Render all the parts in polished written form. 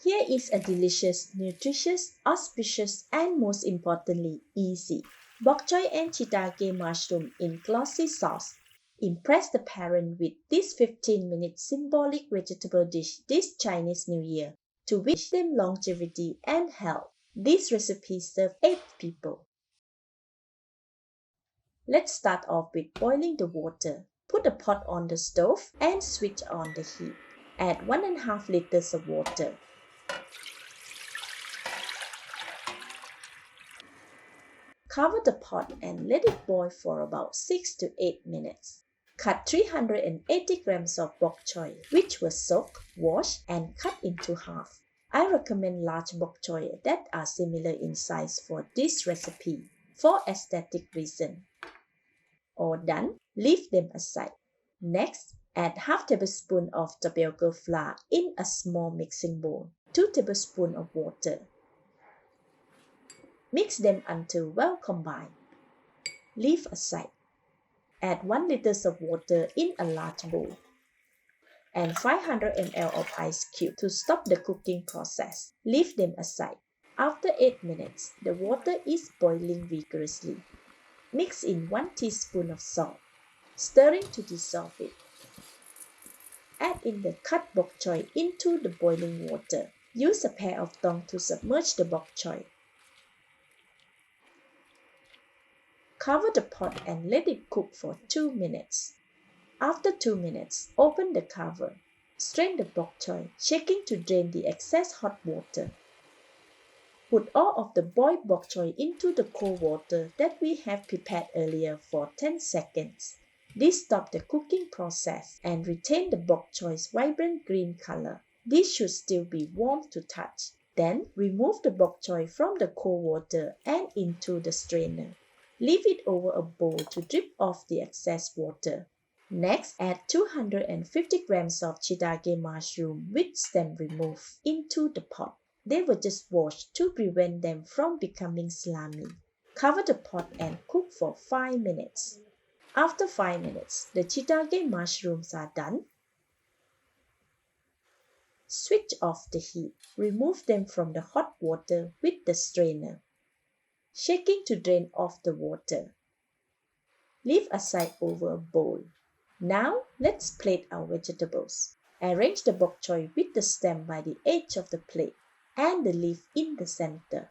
Here is a delicious, nutritious, auspicious, and most importantly, easy Bok Choy and Shiitake mushroom in glossy sauce. Impress the parent with this 15-minute symbolic vegetable dish this Chinese New Year to wish them longevity and health. This recipe serves 8 people. Let's start off with boiling the water. Put a pot on the stove and switch on the heat. Add 1.5 liters of water. Cover the pot and let it boil for about 6 to 8 minutes. Cut 380 grams of bok choy, which was soaked, washed, and cut into half. I recommend large bok choy that are similar in size for this recipe for aesthetic reasons. All done, leave them aside. Next, add half tablespoon of tapioca flour in a small mixing bowl, 2 tablespoons of water. Mix them until well combined. Leave aside. Add 1 liter of water in a large bowl and 500 ml of ice cube to stop the cooking process. Leave them aside. After 8 minutes, the water is boiling vigorously. Mix in 1 teaspoon of salt, stirring to dissolve it. Add in the cut bok choy into the boiling water. Use a pair of tongs to submerge the bok choy. Cover the pot and let it cook for 2 minutes. After 2 minutes, open the cover. Strain the bok choy, shaking to drain the excess hot water. Put all of the boiled bok choy into the cold water that we have prepared earlier for 10 seconds. This stops the cooking process and retains the bok choy's vibrant green color. This should still be warm to touch. Then, remove the bok choy from the cold water and into the strainer. Leave it over a bowl to drip off the excess water. Next, add 250 grams of shiitake mushroom with stem removed into the pot. They were just washed to prevent them from becoming slimy. Cover the pot and cook for 5 minutes. After 5 minutes, the shiitake mushrooms are done. Switch off the heat. Remove them from the hot water with the strainer, shaking to drain off the water. Leave aside over a bowl. Now, let's plate our vegetables. Arrange the bok choy with the stem by the edge of the plate and the leaf in the center.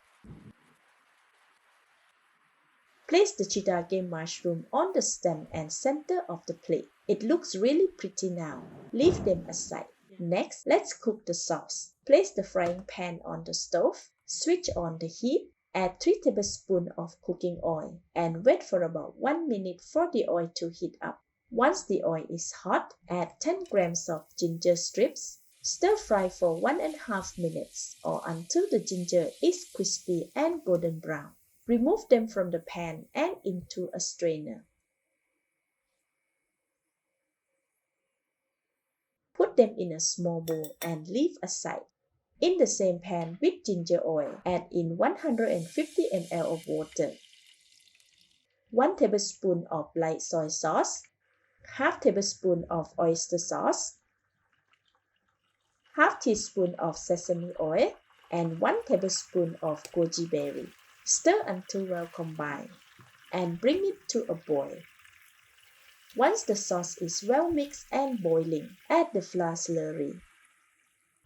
Place the shiitake mushroom on the stem and center of the plate. It looks really pretty now. Leave them aside. Next, let's cook the sauce. Place the frying pan on the stove. Switch on the heat. Add 3 tablespoons of cooking oil and wait for about 1 minute for the oil to heat up. Once the oil is hot, add 10 grams of ginger strips. Stir fry for 1.5 minutes or until the ginger is crispy and golden brown. Remove them from the pan and into a strainer. Put them in a small bowl and leave aside. In the same pan with ginger oil, add in 150 ml of water, 1 tablespoon of light soy sauce, half tablespoon of oyster sauce, half teaspoon of sesame oil, and 1 tablespoon of goji berry. Stir until well combined and bring it to a boil. Once the sauce is well mixed and boiling, add the flour slurry.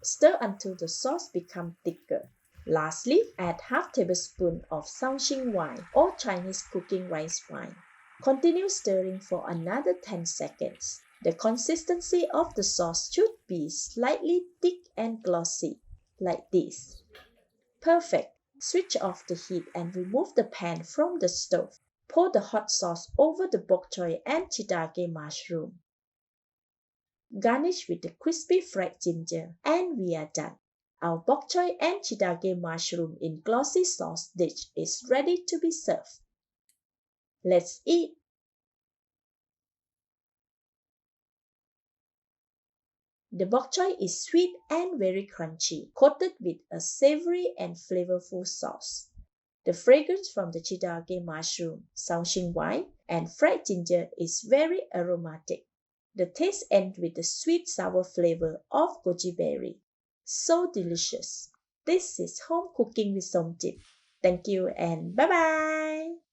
Stir until the sauce becomes thicker. Lastly, add half tablespoon of Somjit wine or Chinese cooking rice wine. Continue stirring for another 10 seconds. The consistency of the sauce should be slightly thick and glossy, like this. Perfect. Switch off the heat and remove the pan from the stove. Pour the hot sauce over the bok choy and shiitake mushroom. Garnish with the crispy fried ginger and we are done. Our bok choy and shiitake mushroom in glossy sauce dish is ready to be served. Let's eat! The bok choy is sweet and very crunchy, coated with a savory and flavorful sauce. The fragrance from the shiitake mushroom, Somjit wine, and fried ginger is very aromatic. The taste ends with the sweet sour flavor of goji berry. So delicious. This is home cooking with Somjit. Thank you and bye bye.